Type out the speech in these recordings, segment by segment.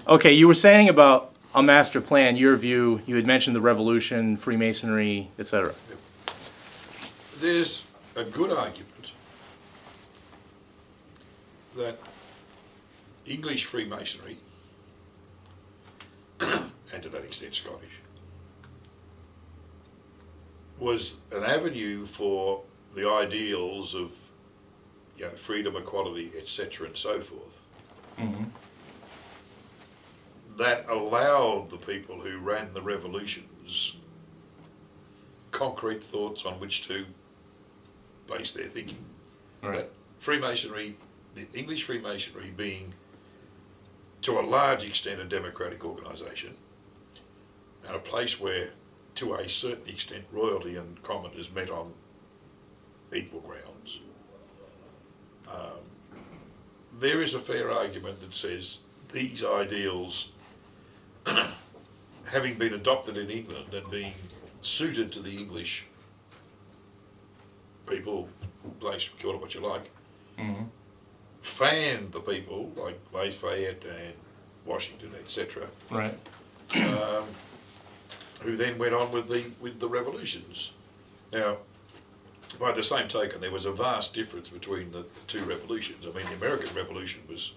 Okay, you were saying about a master plan, your view, you had mentioned the revolution, Freemasonry, etc. There's a good argument that English Freemasonry, and to that extent Scottish, was an avenue for the ideals of freedom, equality, etc. and so forth, that allowed the people who ran the revolutions concrete thoughts on which to base their thinking. Right. That Freemasonry, the English Freemasonry being to a large extent a democratic organisation and a place where to a certain extent royalty and commoners met on equal grounds, there is a fair argument that says these ideals, having been adopted in England and being suited to the English people, place, call it what you like, fanned the people like Lafayette and Washington, etc. Right. Who then went on with the revolutions. Now, by the same token, there was a vast difference between the two revolutions. I mean, the American Revolution was,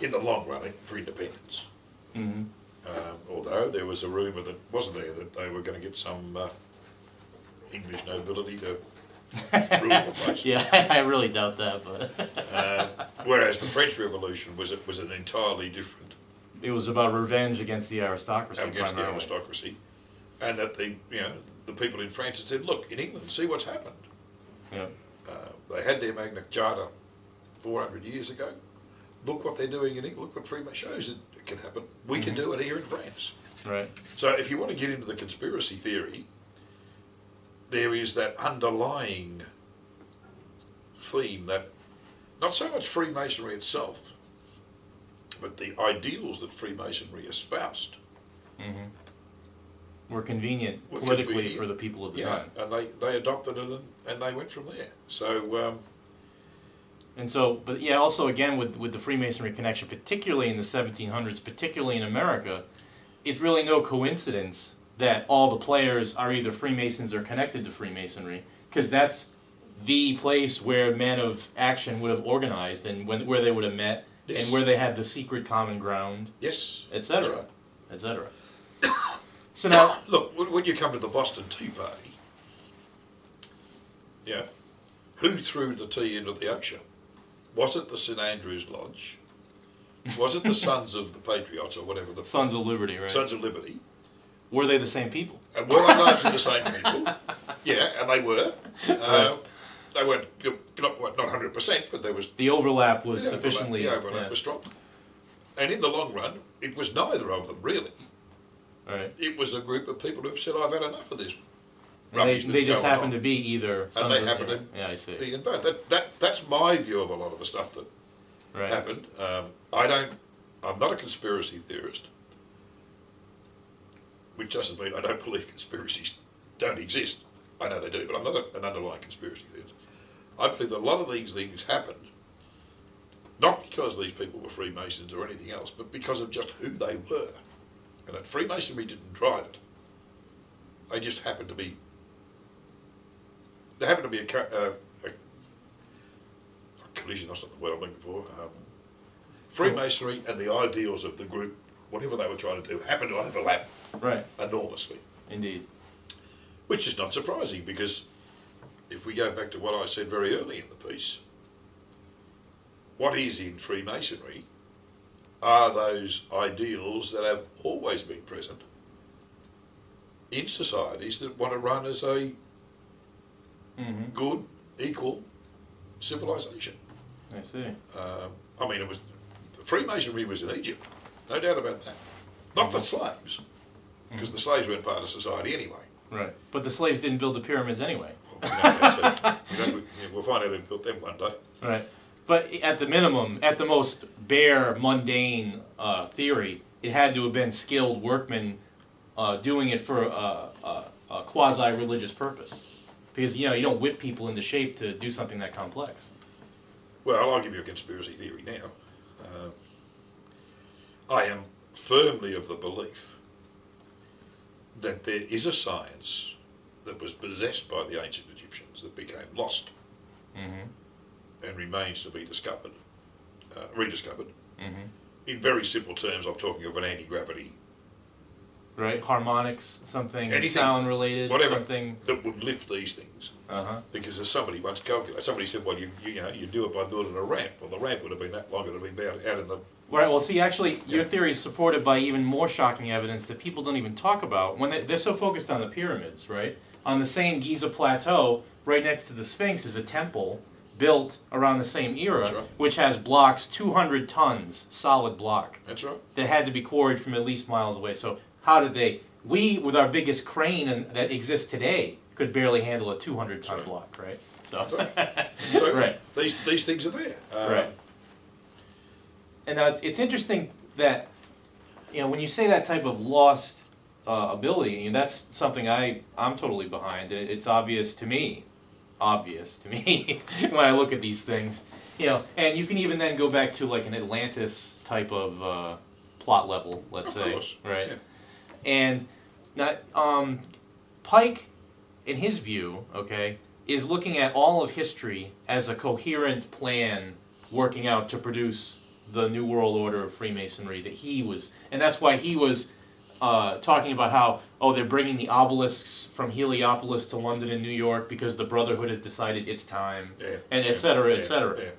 in the long run, for independence. Although there was a rumour that wasn't there that they were going to get some English nobility to rule the place. Yeah, I really doubt that, but whereas the French Revolution was an entirely different. It was about revenge against the aristocracy. Against the primarily. aristocracy, and that the people in France had said, "Look, in England, see what's happened." Yeah. They had their Magna Charta 400 years ago. Look what they're doing in England. Look what Freemasonry shows it can happen. We can do it here in France. Right. So if you want to get into the conspiracy theory, there is that underlying theme that not so much Freemasonry itself, but the ideals that Freemasonry espoused Were convenient were politically convenient, for the people of the time. and they adopted it and they went from there. So And so, but yeah, also again with the Freemasonry connection, particularly in the 1700s, particularly in America, it's really no coincidence that all the players are either Freemasons or connected to Freemasonry, because that's the place where men of action would have organized and where they would have met, Yes. and where they had the secret common ground, yes, etc., that's right. etc. So now, Look, when you come to the Boston Tea Party, who threw the tea into the ocean? Was it the St Andrew's Lodge? Was it the Sons of the Patriots or whatever the Sons of Liberty, right? Sons of Liberty? Were they the same people? And were they largely the same people? Yeah, and they were. Right. They weren't not 100%, but there was The overlap was sufficiently. The overlap was strong. And in the long run, it was neither of them really. Right. It was a group of people who've said, "I've had enough of this." And they just happen to be. be either. And they happen to Yeah, I see. be in both. That's my view of a lot of the stuff that Right. happened. I'm not a conspiracy theorist, which doesn't mean I don't believe conspiracies don't exist. I know they do, but I'm not an underlying conspiracy theorist. I believe that a lot of these things happened not because these people were Freemasons or anything else, but because of just who they were. And that Freemasonry didn't drive it. They just happened to be. There happened to be a collision. That's not the word I'm looking for. Freemasonry and the ideals of the group, whatever they were trying to do, happened to overlap Right. enormously. Indeed. Which is not surprising, because if we go back to what I said very early in the piece, what is in Freemasonry are those ideals that have always been present in societies that want to run as a good, equal civilization. I see. I mean, Freemasonry was in Egypt, no doubt about that. Not the slaves, because the slaves weren't part of society anyway. Right. But the slaves didn't build the pyramids anyway. We'll find out who built them one day. Right. But at the minimum, at the most bare, mundane theory, it had to have been skilled workmen doing it for a quasi-religious purpose. Because, you don't whip people into shape to do something that complex. Well, I'll give you a conspiracy theory now. I am firmly of the belief that there is a science that was possessed by the ancient Egyptians that became lost and remains to be discovered, rediscovered. In very simple terms, I'm talking of an anti-gravity. Right, harmonics, something Anything, sound related, whatever, something that would lift these things. Because as somebody once calculated, somebody said, well, you do it by building a ramp. Well, the ramp would have been that long, it would have been out in the... Right, well, see, actually, your theory is supported by even more shocking evidence that people don't even talk about. When they're so focused on the pyramids, right? On the same Giza plateau, right next to the Sphinx, is a temple built around the same era, right, which has blocks 200 tons, solid block. That's right. That had to be quarried from at least miles away. So how did they... We, with our biggest crane that exists today, could barely handle a 200-ton right. block, right? So, so right. These things are there. Right. And now it's interesting that, when you say that type of lost ability, that's something I'm totally behind. It's obvious to me when I look at these things. And you can even then go back to like an Atlantis type of plot level, let's say, course. right? Yeah. And now, Pike, in his view, is looking at all of history as a coherent plan working out to produce the New World Order of Freemasonry that he was, and that's why he was talking about how, they're bringing the obelisks from Heliopolis to London and New York because the Brotherhood has decided it's time, and et cetera, et cetera. Yeah.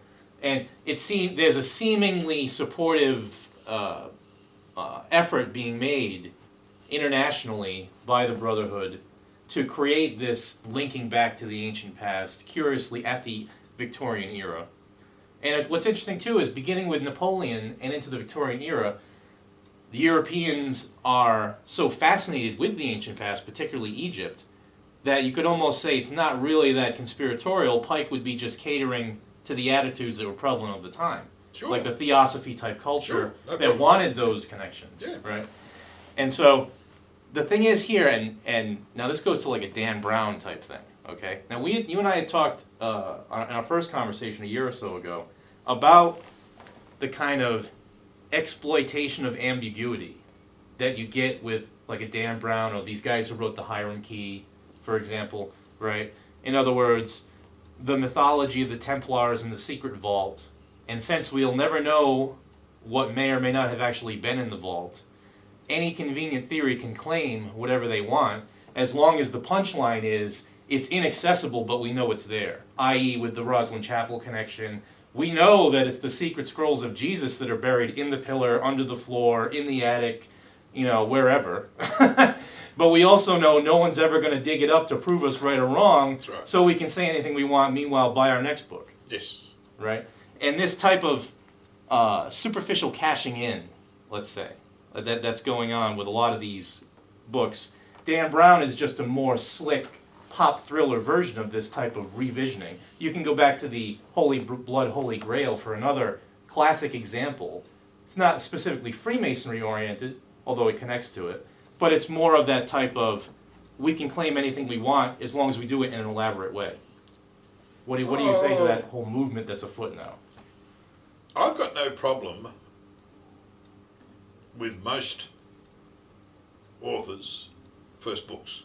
And there's a seemingly supportive effort being made internationally by the Brotherhood to create this linking back to the ancient past, curiously at the Victorian era. And what's interesting too is beginning with Napoleon and into the Victorian era, the Europeans are so fascinated with the ancient past, particularly Egypt, that you could almost say it's not really that conspiratorial. Pike would be just catering to the attitudes that were prevalent of the time. Sure. Like the theosophy type culture Sure. that wanted those connections, right? And so the thing is here, and now this goes to like a Dan Brown type thing, okay? Now you and I had talked in our first conversation a year or so ago about the kind of exploitation of ambiguity that you get with like a Dan Brown or these guys who wrote the Hiram Key, for example, right? In other words, the mythology of the Templars and the secret vault, and since we'll never know what may or may not have actually been in the vault, any convenient theory can claim whatever they want, as long as the punchline is, it's inaccessible, but we know it's there. I.e., with the Roslyn Chapel connection, we know that it's the secret scrolls of Jesus that are buried in the pillar, under the floor, in the attic, wherever. But we also know no one's ever going to dig it up to prove us right or wrong, right. So we can say anything we want, meanwhile, buy our next book. Yes. Right? And this type of superficial cashing in, let's say, that's going on with a lot of these books. Dan Brown is just a more slick pop thriller version of this type of revisioning. You can go back to the Holy Blood, Holy Grail for another classic example. It's not specifically Freemasonry oriented, although it connects to it, but it's more of that type of, we can claim anything we want as long as we do it in an elaborate way. What do you say to that whole movement that's afoot now? I've got no problem with most authors' first books.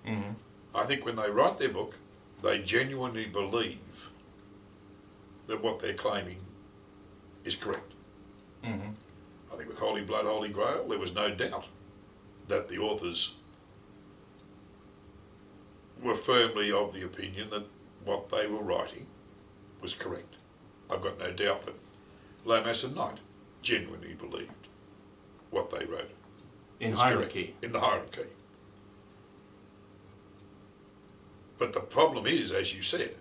Mm-hmm. I think when they write their book, they genuinely believe that what they're claiming is correct. Mm-hmm. I think with Holy Blood, Holy Grail, there was no doubt that the authors were firmly of the opinion that what they were writing was correct. I've got no doubt that Lomas and Knight genuinely believed what they wrote. In Hiram Key. In the Hiram Key. But the problem is, as you said,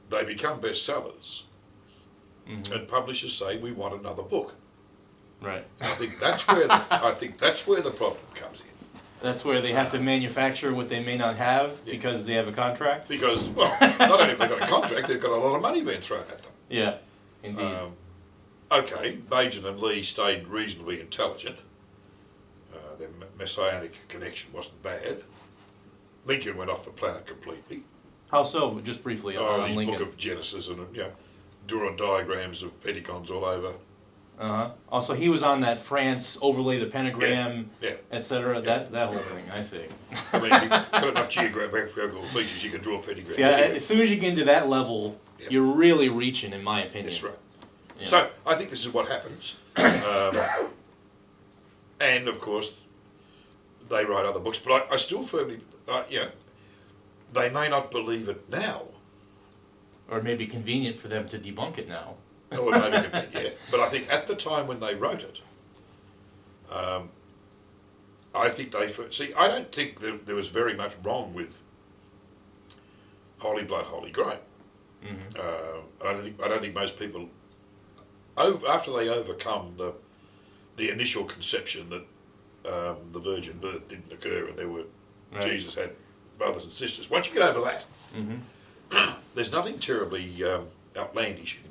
they become bestsellers, and publishers say, we want another book. Right. I think that's where the problem comes in. That's where they have to manufacture what they may not have because they have a contract? Because, well, not only have they got a contract, they've got a lot of money being thrown at them. Yeah, indeed. Okay, Bajan and Lee stayed reasonably intelligent. Their Masonic connection wasn't bad. Lincoln went off the planet completely. How so? Just briefly on His Lincoln. book of Genesis and, drawn diagrams of Pedicons all over Also, he was on that France overlay the pentagram, Yeah. etc. Yeah. That whole thing. I see. I mean, if you've got enough geographical features, you can draw pentagrams. See, as soon as you get into that level, you're really reaching, in my opinion. That's right. Yeah. So I think this is what happens, and of course, they write other books. But I still firmly, they may not believe it now. Or it may be convenient for them to debunk it now. Or it may be convenient, yeah. But I think at the time when they wrote it, I think they see. I don't think there was very much wrong with Holy Blood, Holy Grail. I don't think most people, after they overcome the initial conception that the virgin birth didn't occur and Jesus had brothers and sisters. Once you get over that, there's nothing terribly outlandish in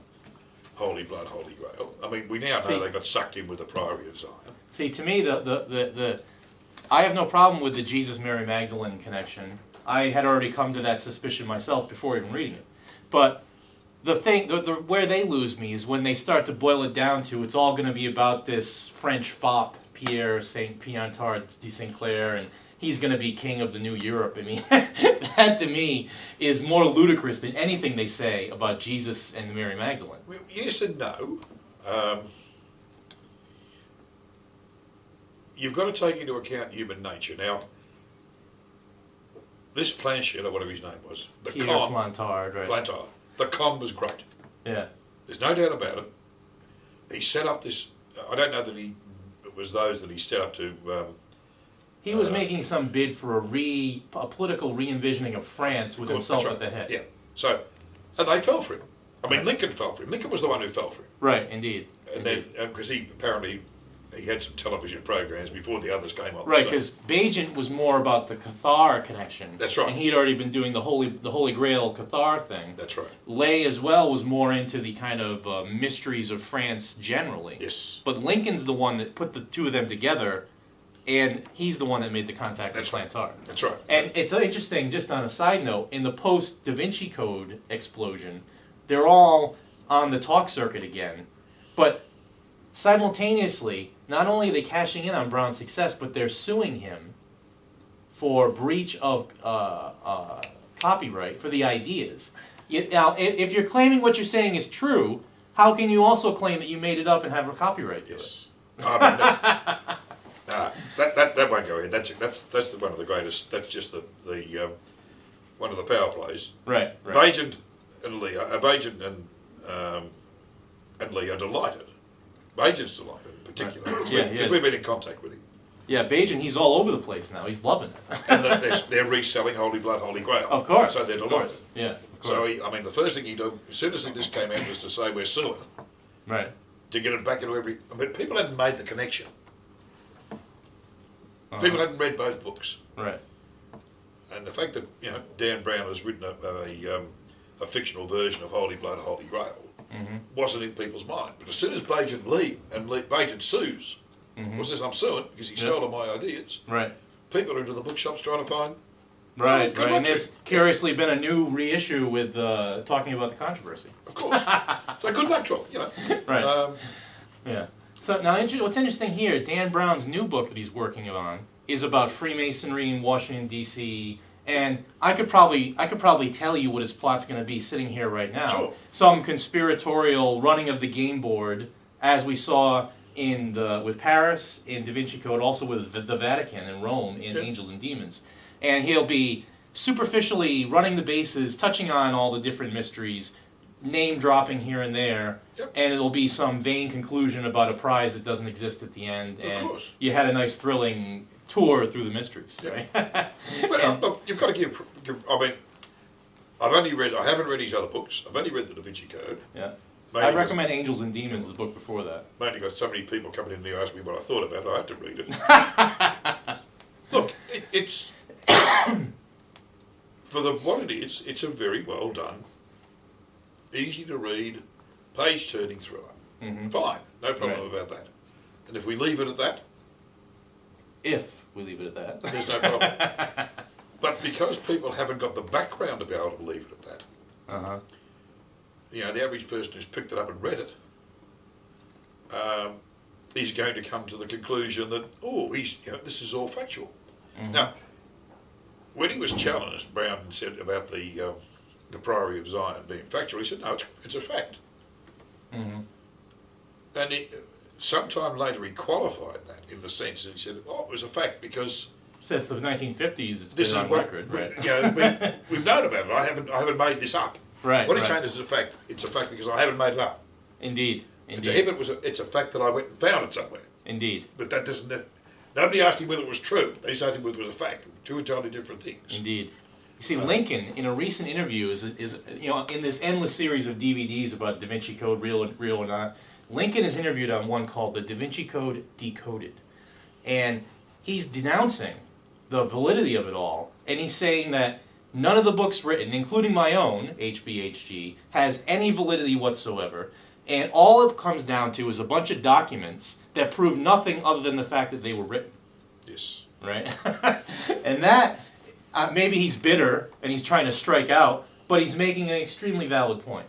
Holy Blood, Holy Grail. I mean, we now know they got sucked in with the Priory of Zion. See, to me, I have no problem with the Jesus Mary Magdalene connection. I had already come to that suspicion myself before even reading it. But the thing, where they lose me is when they start to boil it down to it's all going to be about this French fop, Pierre Saint Piantard de Saint Clair, and he's going to be king of the new Europe. I mean, that to me is more ludicrous than anything they say about Jesus and Mary Magdalene. Well, yes and no. You've got to take into account human nature. Now, this Planchet, or whatever his name was, Pierre Plantard, right? Plantard. The con was great. Yeah. There's no doubt about it. He set up this. I don't know that it was those that he set up to. He was making some bid for a political re-envisioning of France with himself at the head. Yeah. So, and they fell for him. I mean, Lincoln fell for him. Lincoln was the one who fell for him. Right, indeed. And then, because he had some television programs before the others came on. Right, because Bajent was more about the Cathar connection. That's right. And he'd already been doing the Holy Grail Cathar thing. That's right. Lay as well was more into the kind of mysteries of France generally. Yes. But Lincoln's the one that put the two of them together, and he's the one that made the contact with Plantard. That's right. And it's interesting, just on a side note, in the post-Da Vinci Code explosion, they're all on the talk circuit again, but simultaneously, not only are they cashing in on Brown's success, but they're suing him for breach of copyright for the ideas. Now, if you're claiming what you're saying is true, how can you also claim that you made it up and have a copyright to it? I mean, that won't go in. That's one of the greatest. That's just the one of the power plays. Right. Bajent and Lee, and Lee are delighted. Bajent's delighted in particular because we've been in contact with him. Yeah, Bajent, he's all over the place now. He's loving it. And they're reselling Holy Blood, Holy Grail. Of course. So they're delighted. Yeah. So the first thing he did as soon as this came out was to say we're suing. Right. To get it back into I mean, people hadn't made the connection. People hadn't read both books. Right. And the fact that Dan Brown has written a fictional version of Holy Blood, Holy Grail wasn't in people's mind. But as soon as Bajent sues, says I'm suing because he stole my ideas. Right. People are into the bookshops trying to find. Right. And there's curiously been a new reissue with talking about the controversy. Of course. So good luck to him. Right. Yeah. So now, what's interesting here, Dan Brown's new book that he's working on is about Freemasonry in Washington D.C. And I could probably tell you what his plot's going to be sitting here right now. Sure. Some conspiratorial running of the game board, as we saw with Paris in Da Vinci Code, also with the Vatican and Rome in Angels and Demons. And he'll be superficially running the bases, touching on all the different mysteries, name dropping here and there, and it'll be some vain conclusion about a prize that doesn't exist at the end. And of course. You had a nice thrilling tour through the mysteries, right? But look, you've got to give. I mean, I haven't read his other books. I've only read the Da Vinci Code. Yeah. I recommend Angels and Demons, the book before that. Mainly got so many people coming in there asking me what I thought about it, I had to read it. Look, it's for what it is. It's a very well done, easy to read, page turning thriller. Fine, no problem about that. And if we leave it at that. There's no problem. But because people haven't got the background to be able to leave it at that, the average person who's picked it up and read it he's going to come to the conclusion that, this is all factual. Mm-hmm. Now, when he was challenged, Brown said about the Priory of Zion being factual, he said, no, it's a fact. Mm-hmm. And sometime later he qualified that in the sense that he said, it was a fact because... Since the 1950s, it's this been is on record, right? We've known about it. I haven't made this up. Right. What he's saying is a fact. It's a fact because I haven't made it up. Indeed. And to him, it's a fact that I went and found it somewhere. Indeed. But that doesn't. Nobody asked him whether it was true. They just asked him whether it was a fact. Two entirely different things. Indeed. You see, Lincoln, in a recent interview, is in this endless series of DVDs about Da Vinci Code, real or not. Lincoln is interviewed on one called the Da Vinci Code Decoded, and he's denouncing the validity of it all, and he's saying that none of the books written, including my own, HBHG, has any validity whatsoever, and all it comes down to is a bunch of documents that prove nothing other than the fact that they were written. Yes. Right? And that, maybe he's bitter, and he's trying to strike out, but he's making an extremely valid point.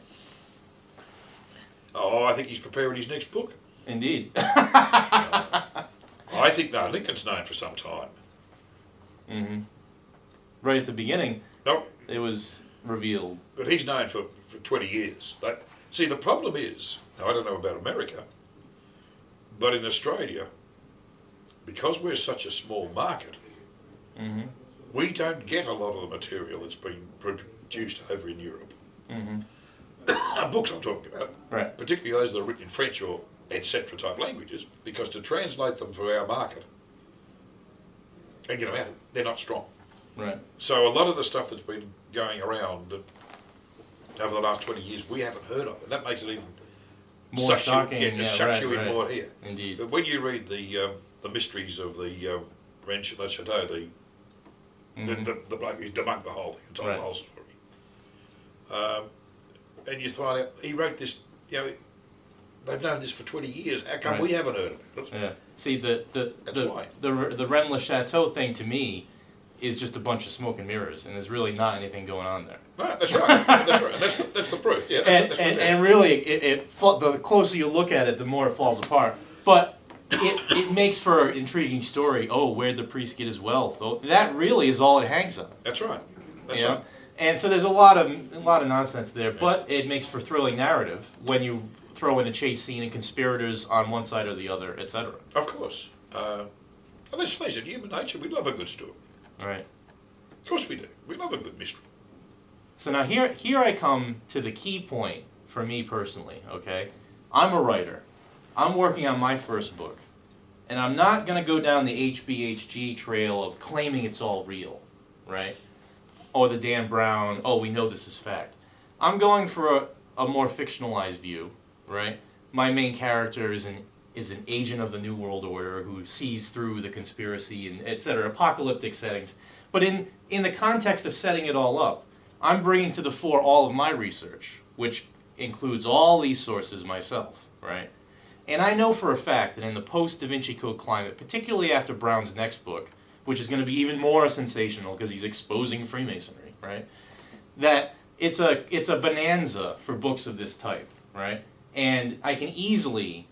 Oh, I think he's preparing his next book. Indeed. I think, Lincoln's known for some time. Mm-hmm. Right at the beginning, No, it was revealed. but he's known for 20 years. See, the problem is, now I don't know about America, but in Australia, because we're such a small market, Mm-hmm. we don't get a lot of the material that's been produced over in Europe. Mm-hmm. Books I'm talking about, Right. particularly those that are written in French or etc. type languages, because to translate them for our market and get them out, they're not strong. Right. So a lot of the stuff that's been going around over the last 20 years, we haven't heard of, and that makes it even More shocking. sucks you in more here. Indeed. But when you read the mysteries of the Rennes Le Chateau, the bloke who's debunked the whole thing and told Right. the whole story, and you find out he wrote this. They've known this for 20 years. How come Right. we haven't heard about it? Yeah. See, the That's why. Rennes Le Chateau thing to me is just a bunch of smoke and mirrors, and there's really not anything going on there. No, that's right. That's right. That's the proof. Yeah. And really, the closer you look at it, the more it falls apart. But it makes for an intriguing story. Oh, where'd the priest get his wealth? Oh, that really is all it hangs on. That's right. That's You know? right. And so there's a lot of nonsense there, but it makes for thrilling narrative when you throw in a chase scene and conspirators on one side or the other, etc. Of course. And let's face it, human nature, we love a good story. Right. Of course we do. We love a good mystery. So now here I come to the key point for me personally, okay? I'm a writer. I'm working on my first book. And I'm not going to go down the HBHG trail of claiming it's all real, right? Or the Dan Brown, we know this is fact. I'm going for a more fictionalized view, right? My main character is an agent of the New World Order who sees through the conspiracy and etc. Apocalyptic settings. But in the context of setting it all up, I'm bringing to the fore all of my research, which includes all these sources myself, right? And I know for a fact that in the post-Da Vinci Code climate, particularly after Brown's next book, which is going to be even more sensational because he's exposing Freemasonry, right? That it's a bonanza for books of this type, right? And I can easily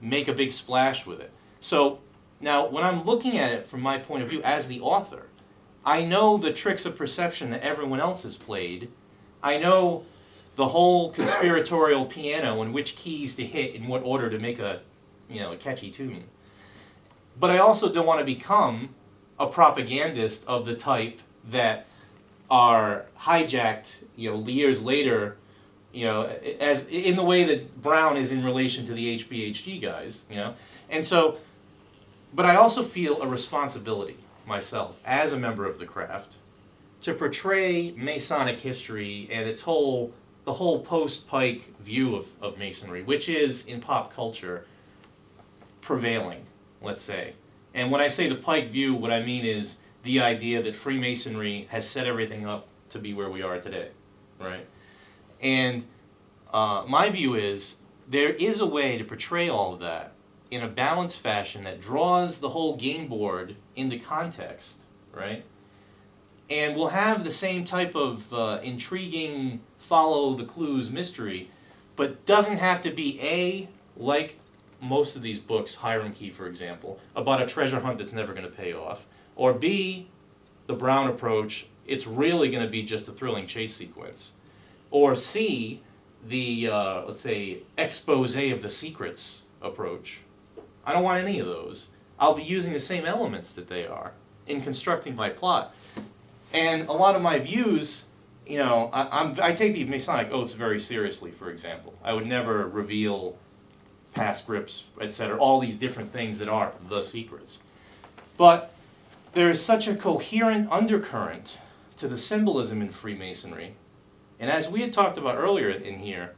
make a big splash with it. So now when I'm looking at it from my point of view as the author, I know the tricks of perception that everyone else has played. I know the whole conspiratorial piano and which keys to hit in what order to make a catchy tune. But I also don't want to become a propagandist of the type that are hijacked, years later, as in the way that Brown is in relation to the HBHG guys, And so, but I also feel a responsibility myself as a member of the craft to portray Masonic history and the whole post-Pike view of Masonry, which is in pop culture prevailing, let's say. And when I say the Pike view, what I mean is the idea that Freemasonry has set everything up to be where we are today, right? And my view is there is a way to portray all of that in a balanced fashion that draws the whole game board into context, right? And we'll have the same type of intriguing follow the clues mystery, but doesn't have to be like most of these books, Hiram Key, for example, about a treasure hunt that's never going to pay off. Or B, the Brown approach, it's really going to be just a thrilling chase sequence. Or C, the, let's say, expose of the secrets approach. I don't want any of those. I'll be using the same elements that they are in constructing my plot. And a lot of my views, you know, I take the Masonic oaths very seriously, for example. I would never reveal past scripts, etc., all these different things that are the secrets. But there is such a coherent undercurrent to the symbolism in Freemasonry, and as we had talked about earlier in here,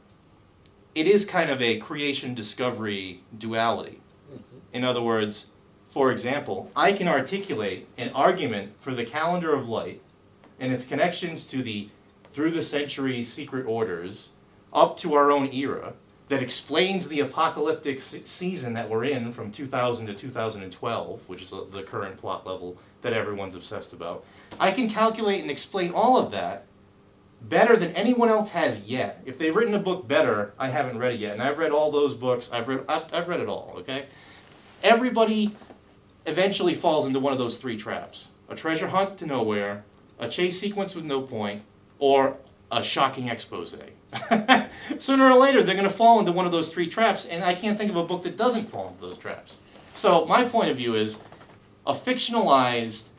it is kind of a creation-discovery duality. Mm-hmm. In other words, for example, I can articulate an argument for the calendar of light and its connections to the through the centuries secret orders up to our own era that explains the apocalyptic season that we're in from 2000 to 2012, which is the current plot level that everyone's obsessed about. I can calculate and explain all of that better than anyone else has yet. If they've written a book better, I haven't read it yet. And I've read all those books. I've read it all, okay? Everybody eventually falls into one of those three traps. A treasure hunt to nowhere, a chase sequence with no point, or a shocking expose. Sooner or later, they're going to fall into one of those three traps, and I can't think of a book that doesn't fall into those traps. So my point of view is a fictionalized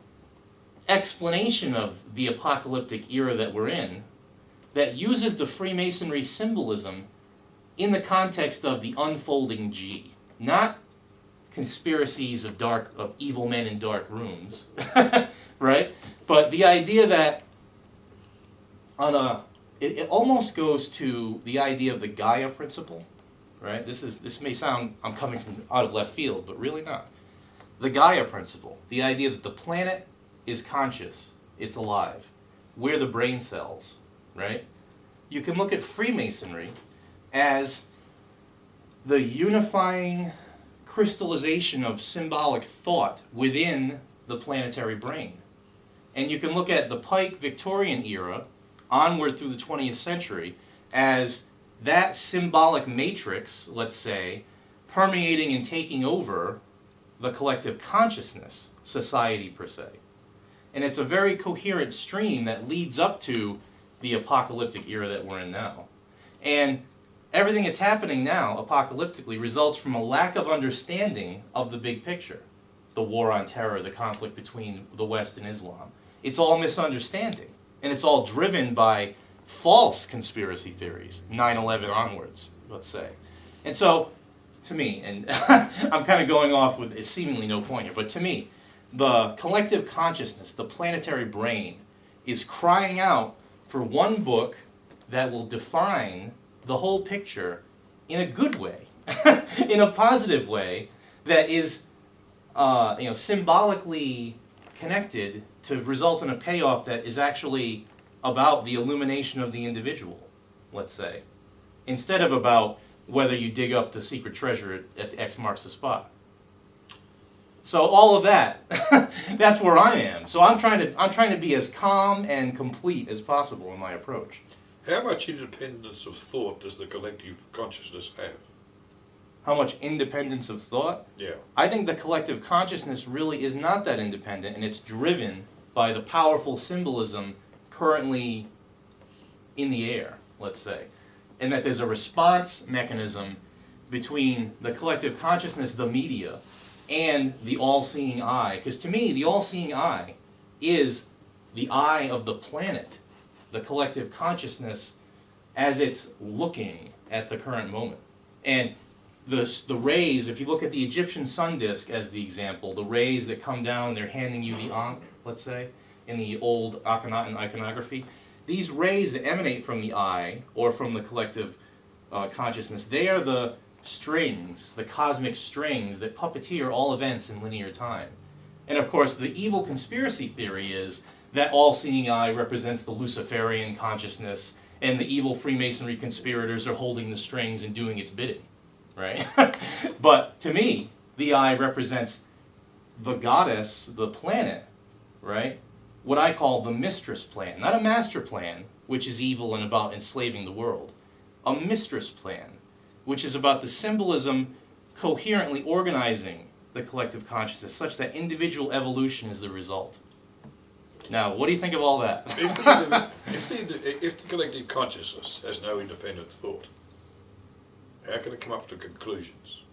explanation of the apocalyptic era that we're in that uses the Freemasonry symbolism in the context of the unfolding G, not conspiracies of evil men in dark rooms, right? But the idea that it almost goes to the idea of the Gaia principle, right? This may sound I'm coming from out of left field, but really not. The Gaia principle, the idea that the planet is conscious, it's alive. We're the brain cells, right? You can look at Freemasonry as the unifying crystallization of symbolic thought within the planetary brain. And you can look at the Pike Victorian era onward through the 20th century as that symbolic matrix, let's say, permeating and taking over the collective consciousness, society per se. And it's a very coherent stream that leads up to the apocalyptic era that we're in now. And everything that's happening now, apocalyptically, results from a lack of understanding of the big picture. The war on terror, the conflict between the West and Islam. It's all misunderstanding. And it's all driven by false conspiracy theories, 9/11 onwards, let's say. And so, to me, and I'm kind of going off with seemingly no point here, but to me, the collective consciousness, the planetary brain, is crying out for one book that will define the whole picture in a good way, in a positive way, that is symbolically connected to result in a payoff that is actually about the illumination of the individual, let's say, instead of about whether you dig up the secret treasure at the X marks the spot. So all of that, that's where I am. So I'm trying to be as calm and complete as possible in my approach. How much independence of thought does the collective consciousness have? How much independence of thought? Yeah. I think the collective consciousness really is not that independent, and it's driven by the powerful symbolism currently in the air, let's say. And that there's a response mechanism between the collective consciousness, the media, and the all-seeing eye. Because to me, the all-seeing eye is the eye of the planet, the collective consciousness as it's looking at the current moment. And the rays, if you look at the Egyptian sun disk as the example, the rays that come down, they're handing you the Ankh, let's say, in the old Akhenaten iconography. These rays that emanate from the eye, or from the collective consciousness, they are the strings, the cosmic strings that puppeteer all events in linear time. And of course, the evil conspiracy theory is that all-seeing eye represents the Luciferian consciousness, and the evil Freemasonry conspirators are holding the strings and doing its bidding, right? But to me, the eye represents the goddess, the planet, right? What I call the mistress plan, not a master plan, which is evil and about enslaving the world. A mistress plan, which is about the symbolism coherently organizing the collective consciousness such that individual evolution is the result. Now, what do you think of all that? If the collective consciousness has no independent thought, how can it come up to conclusions?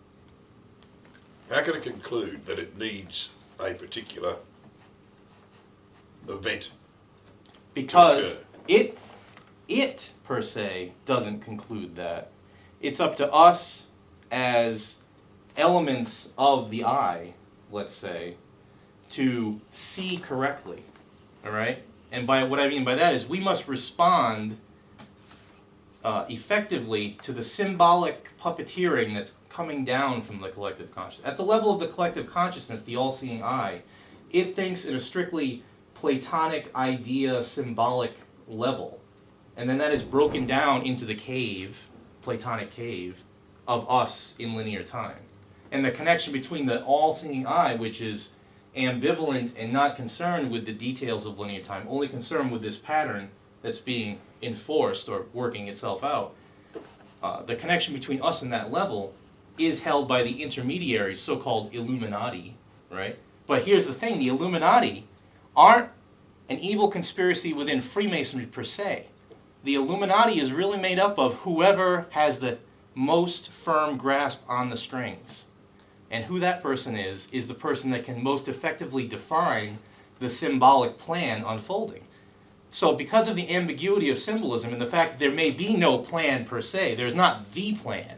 How can it conclude that it needs a particular event? Because it per se doesn't conclude that. It's up to us as elements of the I, let's say, to see correctly. All right? And by what I mean by that is we must respond effectively to the symbolic puppeteering that's coming down from the collective consciousness. At the level of the collective consciousness, the all-seeing I, it thinks in a strictly Platonic idea symbolic level. And then that is broken down into the cave, Platonic cave, of us in linear time. And the connection between the all-seeing I, which is ambivalent and not concerned with the details of linear time, only concerned with this pattern that's being enforced or working itself out, the connection between us and that level is held by the intermediaries, so-called Illuminati, right? But here's the thing, the Illuminati aren't an evil conspiracy within Freemasonry per se. The Illuminati is really made up of whoever has the most firm grasp on the strings. And who that person is the person that can most effectively define the symbolic plan unfolding. So because of the ambiguity of symbolism and the fact that there may be no plan per se, there's not the plan.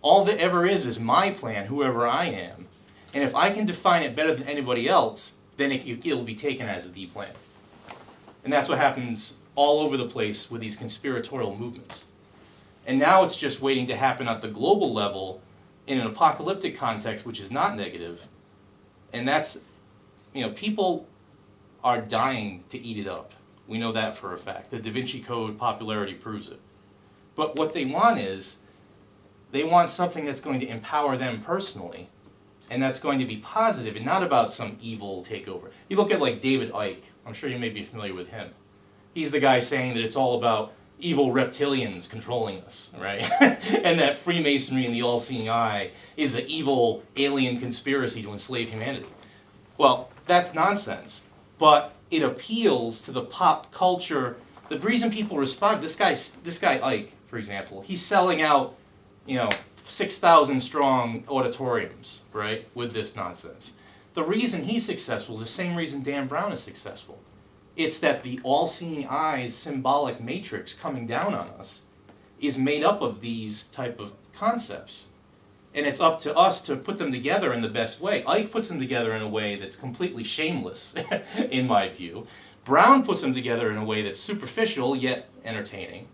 All that ever is my plan, whoever I am. And if I can define it better than anybody else, then it'll be taken as the plan. And that's what happens all over the place with these conspiratorial movements. And now it's just waiting to happen at the global level in an apocalyptic context, which is not negative. And that's, people are dying to eat it up. We know that for a fact. The Da Vinci Code popularity proves it. But what they want is, they want something that's going to empower them personally, and that's going to be positive and not about some evil takeover. You look at like David Icke, I'm sure you may be familiar with him. He's the guy saying that it's all about evil reptilians controlling us, right? And that Freemasonry and the all-seeing eye is an evil alien conspiracy to enslave humanity. Well, that's nonsense, but it appeals to the pop culture. The reason people respond, this guy Icke, for example, he's selling out, 6,000 strong auditoriums, right, with this nonsense. The reason he's successful is the same reason Dan Brown is successful. It's that the all-seeing eye's symbolic matrix coming down on us is made up of these type of concepts. And it's up to us to put them together in the best way. Icke puts them together in a way that's completely shameless, in my view. Brown puts them together in a way that's superficial, yet entertaining.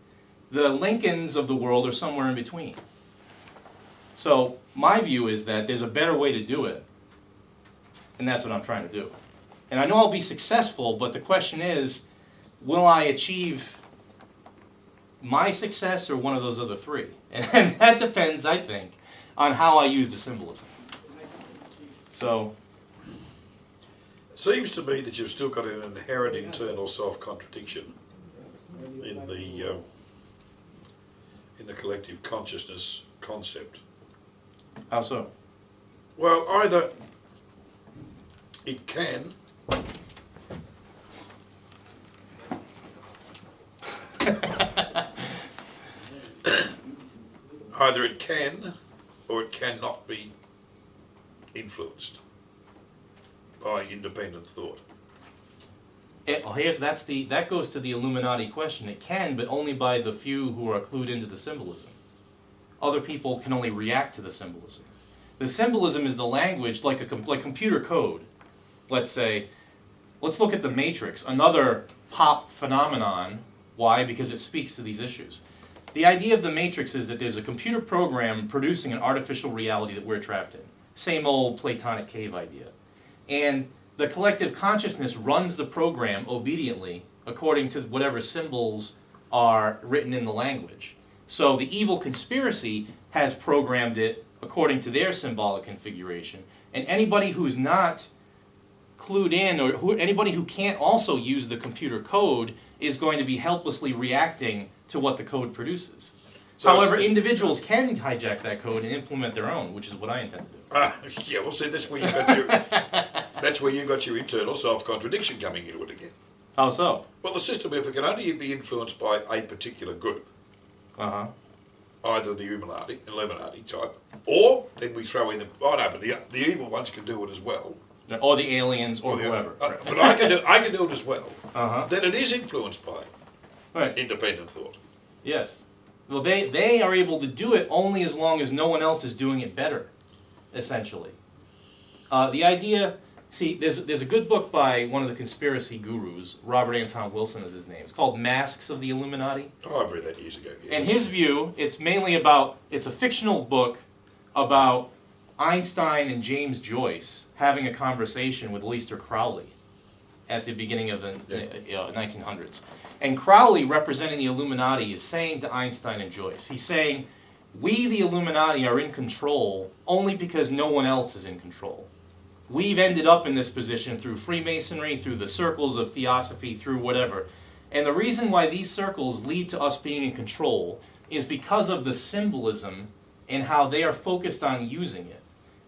The Lincolns of the world are somewhere in between. So my view is that there's a better way to do it, and that's what I'm trying to do. And I know I'll be successful, but the question is, will I achieve my success or one of those other three? And that depends, I think, on how I use the symbolism. So, seems to me that you've still got an inherent internal self-contradiction in the collective consciousness concept. How so? Well, either it can either it can or it cannot be influenced by independent thought. That goes to the Illuminati question. It can, but only by the few who are clued into the symbolism. Other people can only react to the symbolism. The symbolism is the language, like computer code. Let's say, let's look at the Matrix, another pop phenomenon. Why? Because it speaks to these issues. The idea of the Matrix is that there's a computer program producing an artificial reality that we're trapped in. Same old Platonic cave idea. And the collective consciousness runs the program obediently according to whatever symbols are written in the language. So the evil conspiracy has programmed it according to their symbolic configuration. And anybody who's not clued in, or anybody who can't also use the computer code, is going to be helplessly reacting to what the code produces. So However, individuals can hijack that code and implement their own, which is what I intend to do. yeah, well, see, that's where you got your internal self-contradiction coming into it again. How so? Well, the system, if it can only be influenced by a particular group, either the Illuminati type, or then we throw in the but the evil ones can do it as well, or the aliens, or whoever. But I can do it as well. Then it is influenced by independent thought. Yes. Well, they are able to do it only as long as no one else is doing it better, essentially. The idea, see, there's a good book by one of the conspiracy gurus, Robert Anton Wilson is his name. It's called Masks of the Illuminati. Oh, I've read that years ago. Yes. And his view, it's mainly about, it's a fictional book about Einstein and James Joyce having a conversation with Aleister Crowley at the beginning of the 1900s. And Crowley, representing the Illuminati, is saying to Einstein and Joyce, he's saying, we, the Illuminati, are in control only because no one else is in control. We've ended up in this position through Freemasonry, through the circles of theosophy, through whatever. And the reason why these circles lead to us being in control is because of the symbolism and how they are focused on using it.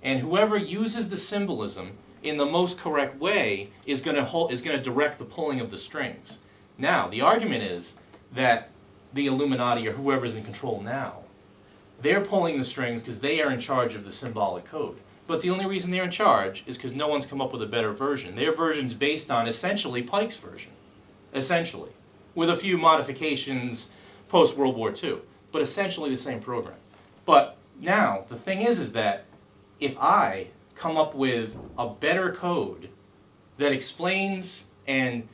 And whoever uses the symbolism in the most correct way is going to direct the pulling of the strings. Now, the argument is that the Illuminati, or whoever's in control now, they're pulling the strings because they are in charge of the symbolic code. But the only reason they're in charge is because no one's come up with a better version. Their version's based on, essentially, Pike's version. Essentially. With a few modifications post-World War II. But essentially the same program. But now, the thing is that if I come up with a better code that explains and,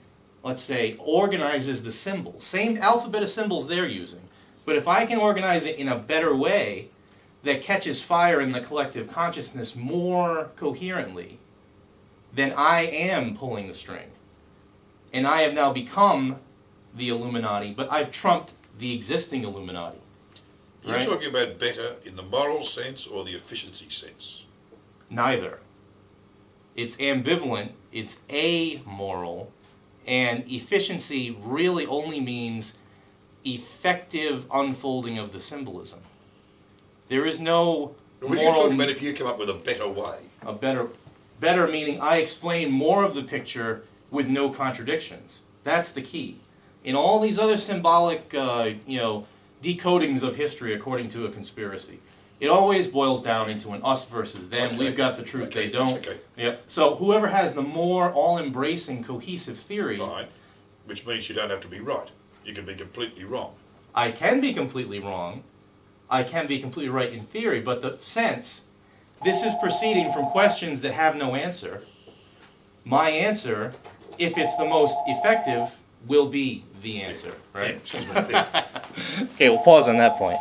let's say, organizes the symbols, same alphabet of symbols they're using, but if I can organize it in a better way that catches fire in the collective consciousness more coherently, then I am pulling the string. And I have now become the Illuminati, but I've trumped the existing Illuminati. You're talking about better in the moral sense or the efficiency sense? Neither. It's ambivalent, it's amoral, and efficiency really only means effective unfolding of the symbolism. There is no What are you talking about if you come up with a better way? A better meaning I explain more of the picture with no contradictions. That's the key. In all these other symbolic, decodings of history according to a conspiracy, it always boils down into an us versus them. Okay. We've got the truth, they don't. Okay. Yeah. So whoever has the more all-embracing, cohesive theory... Fine. Which means you don't have to be right. You can be completely wrong. I can be completely wrong. I can be completely right in theory, but the sense, this is proceeding from questions that have no answer. My answer, if it's the most effective, will be the answer, right? Yeah, excuse me. Okay, we'll pause on that point.